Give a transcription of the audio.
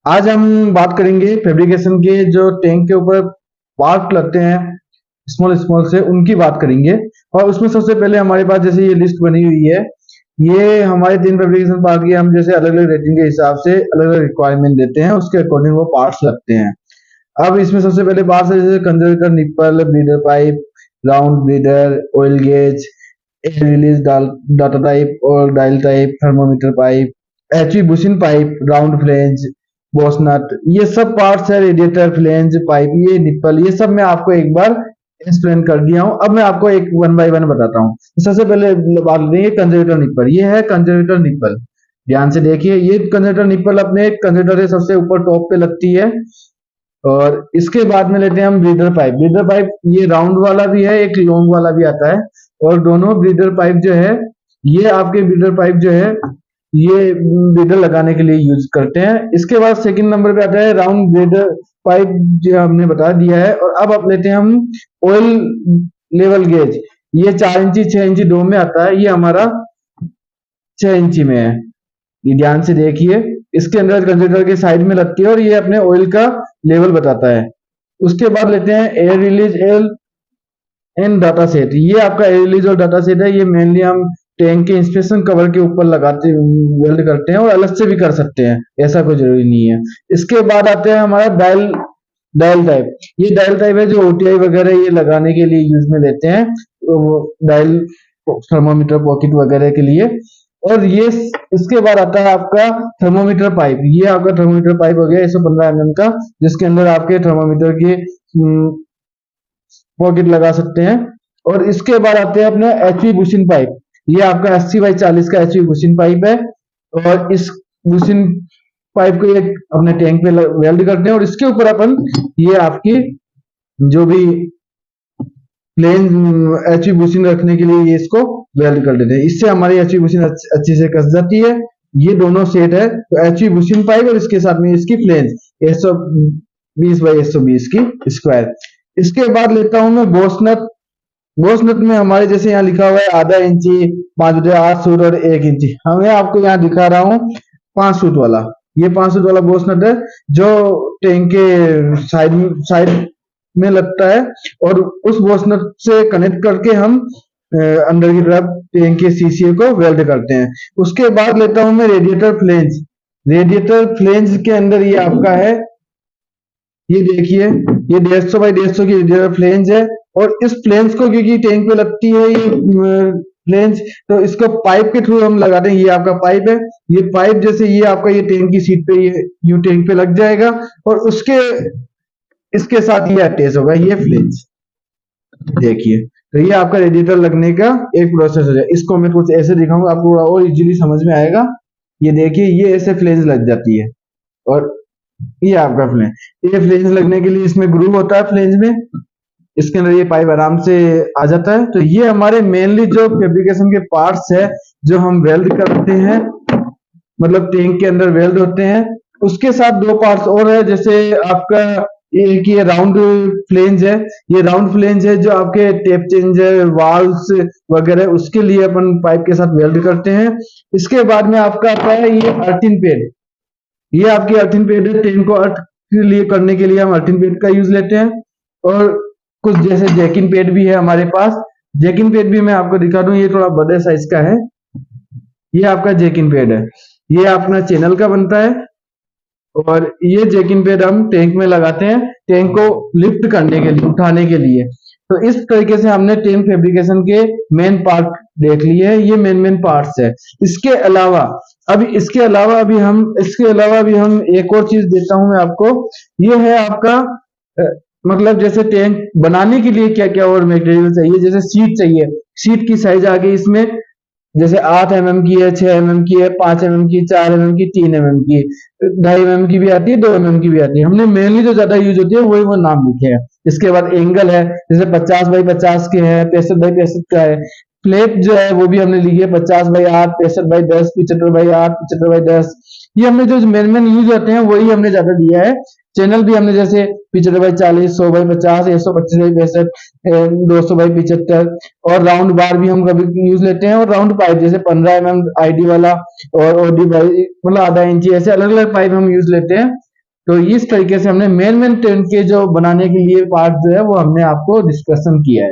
आज हम बात करेंगे फैब्रिकेशन के जो टैंक के ऊपर पार्ट लगते हैं स्मॉल स्मॉल से उनकी बात करेंगे। और उसमें सबसे पहले हमारे पास जैसे ये लिस्ट बनी हुई है, ये हमारे 3 फैब्रिकेशन पार्ट की हम जैसे अलग अलग रेटिंग के हिसाब से अलग अलग रिक्वायरमेंट देते हैं, उसके अकॉर्डिंग वो पार्ट्स लगते हैं। अब इसमें सबसे पहले पार्ट्स है जैसे conservator, nipple, breather pipe, round breather, oil gauge, air release data type और dial type, thermometer pipe, HV bushing pipe, round flange, boss nut, ये सब पार्ट्स है। रेडिएटर, फ्लेंज पाइप, ये निप्पल, ये सब मैं आपको एक बार एक्सप्लेन कर दिया हूं। अब मैं आपको एक वन बाय वन बताता हूँ। सबसे पहले बात लेंगे कंजर्वेटर निप्पल। ये है कंजर्वेटर निप्पल, ध्यान से देखिए। ये कंजर्वेटर निप्पल अपने कंजर्वेटर के सबसे ऊपर टॉप पे लगती है। और इसके बाद में लेते हैं हम ब्रीडर पाइप। ब्रीडर पाइप ये राउंड वाला भी है, एक लॉन्ग वाला भी आता है। और दोनों ब्रीडर पाइप जो है, ये आपके ब्रीडर पाइप जो है, ये ब्रीडर लगाने के लिए यूज करते हैं। इसके बाद सेकंड नंबर पे आता है राउंड ब्रीडर पाइप, जो हमने बता दिया है। और अब आप लेते हैं हम ऑयल लेवल गेज। ये 4 इंची 6 इंची दो में आता है, ये हमारा 6 इंची में है। ये ध्यान से देखिए, इसके अंदर कंप्यूटर के साइड में लगती है और ये अपने ऑयल का लेवल बताता है। उसके बाद लेते हैं air release L and data set. ये आपका एयर रिलीज और डाटा सेट है। ये मेनली हम टैंक के इंस्पेक्शन कवर के ऊपर लगाते वेल्ड करते हैं, और अलग से भी कर सकते हैं, ऐसा कोई जरूरी नहीं है। इसके बाद आते हैं हमारा डायल डायल टाइप। ये डायल टाइप है जो ओटीआई वगैरह ये लगाने के लिए यूज में लेते हैं, डायल थर्मोमीटर पॉकेट वगैरह के लिए। और ये इसके बाद आता है आपका थर्मोमीटर पाइप। ये आपका थर्मोमीटर पाइप हो गया 115 mm का, जिसके अंदर आपके थर्मोमीटर के पॉकेट लगा सकते हैं। और इसके बाद आते हैं अपना एचवी बुशिंग पाइप। ये आपका 80x40 का एचवी बुशिंग पाइप है। और इस बुशिंग पाइप को ये अपने टैंक पे वेल्ड करते हैं, और इसके ऊपर अपन ये आपकी जो भी प्लेन एचवी बुशिंग रखने के लिए ये इसको वेल्ड कर देते हैं। इससे हमारी एचवी बुशिंग अच्छी से कस जाती है। ये दोनों सेट है, तो एचवी बुशिंग पाइप और इसके साथ में इसकी फ्लेंज 120x120 की स्क्वायर। इसके बाद लेता हूं मैं बोसनट। बोसनट में हमारे जैसे यहाँ लिखा हुआ है आधा इंची, 5/8 सूट और 1 इंची। मैं आपको यहाँ दिखा रहा हूँ 5 सूट वाला। ये 5 सूट वाला बोसनट है जो टैंक के साइड साइड में लगता है, और उस बोसनट से कनेक्ट करके हम अंदर की तरफ टैंक के सीसीए को वेल्ड करते हैं। उसके बाद लेता हूं मैं रेडिएटर फ्लेंज। रेडिएटर फ्लेंज के अंदर ये आपका है, ये देखिए, ये 150x150 की रेडिएटर फ्लेंज है। और इस फ्लेंज को क्योंकि टैंक पे लगती है ये फ्लेंज, तो इसको पाइप के थ्रू हम लगाते हैं। ये आपका पाइप है, ये पाइप जैसे ये आपका ये टैंक की सीट पे ये यूं टैंक पे लग जाएगा, और उसके इसके साथ ये अटैच होगा ये फ्लेंज। देखिए, तो ये आपका रेडिएटर लगने का एक प्रोसेस है। इसको मैं कुछ ऐसे दिखाऊंगा, आपको और इजीली समझ में आएगा। ये देखिए, ये ऐसे फ्लेंज लग जाती है, और ये आपका फ्लेंज। ये फ्लेंज लगने के लिए इसमें ग्रूव होता है फ्लेंज में, इसके अंदर ये पाइप आराम से आ जाता है। तो ये हमारे मेनली जो फैब्रिकेशन के पार्ट्स है जो हम वेल्ड करते हैं, मतलब टैंक के अंदर वेल्ड होते हैं। उसके साथ दो पार्ट्स और है, जैसे आपका एक ये राउंड फ्लेंज है। ये राउंड फ्लेंज है जो आपके टेप चेंजर, वाल्व्स वगैरह उसके लिए अपन पाइप के साथ वेल्ड करते हैं। इसके बाद में आपका आता है ये अर्थिंग पेड। ये आपकी अर्थिंग पेड है, टैंक को अर्थ के लिए करने के लिए हम अर्थिंग पेड का यूज लेते हैं। और कुछ जैसे जैकिंग पेड भी है हमारे पास। जैकिंग पेड भी मैं आपको दिखा दूं, ये थोड़ा बड़े साइज का है। ये आपका जैकिंग पेड है, ये अपना चैनल का बनता है। और ये जैकिंग पेड हम टैंक में लगाते हैं, टैंक को लिफ्ट करने के लिए, उठाने के लिए। तो इस तरीके से हमने टैंक फैब्रिकेशन के मेन पार्ट देख लिए हैं। ये मेन पार्ट्स है। इसके अलावा अभी हम एक और चीज देता हूं मैं आपको। ये है आपका मतलब जैसे टैंक बनाने के लिए क्या क्या और मटेरियल चाहिए। जैसे सीट चाहिए, सीट की साइज आ गई इसमें, जैसे 8 mm की है, 6 mm की है, 5 mm की, 4 mm की, 3 mm की, 2.5 mm की भी आती है, 2 mm की भी आती है। हमने मेनली जो ज्यादा यूज होती है वही वो नाम लिखे हैं। इसके बाद एंगल है, जैसे 50x50 के है, 65x65 का है। प्लेट जो है वो भी हमने लिखी है 50x8, 65x10, 75x8, 75x10। ये हमने जो मेन यूज होते हैं वही हमने ज्यादा दिया है। चैनल भी हमने जैसे 75x40, 100x50, 125x65, 200x75। और राउंड बार भी हम कभी यूज लेते हैं। और राउंड पाइप जैसे 15 mm आईडी वाला, और ओडी मतलब आधा इंची, ऐसे अलग अलग पाइप हम यूज लेते हैं। तो इस तरीके से हमने मेन टेंट के जो बनाने के लिए पार्ट जो है वो हमने आपको डिस्कशन किया है।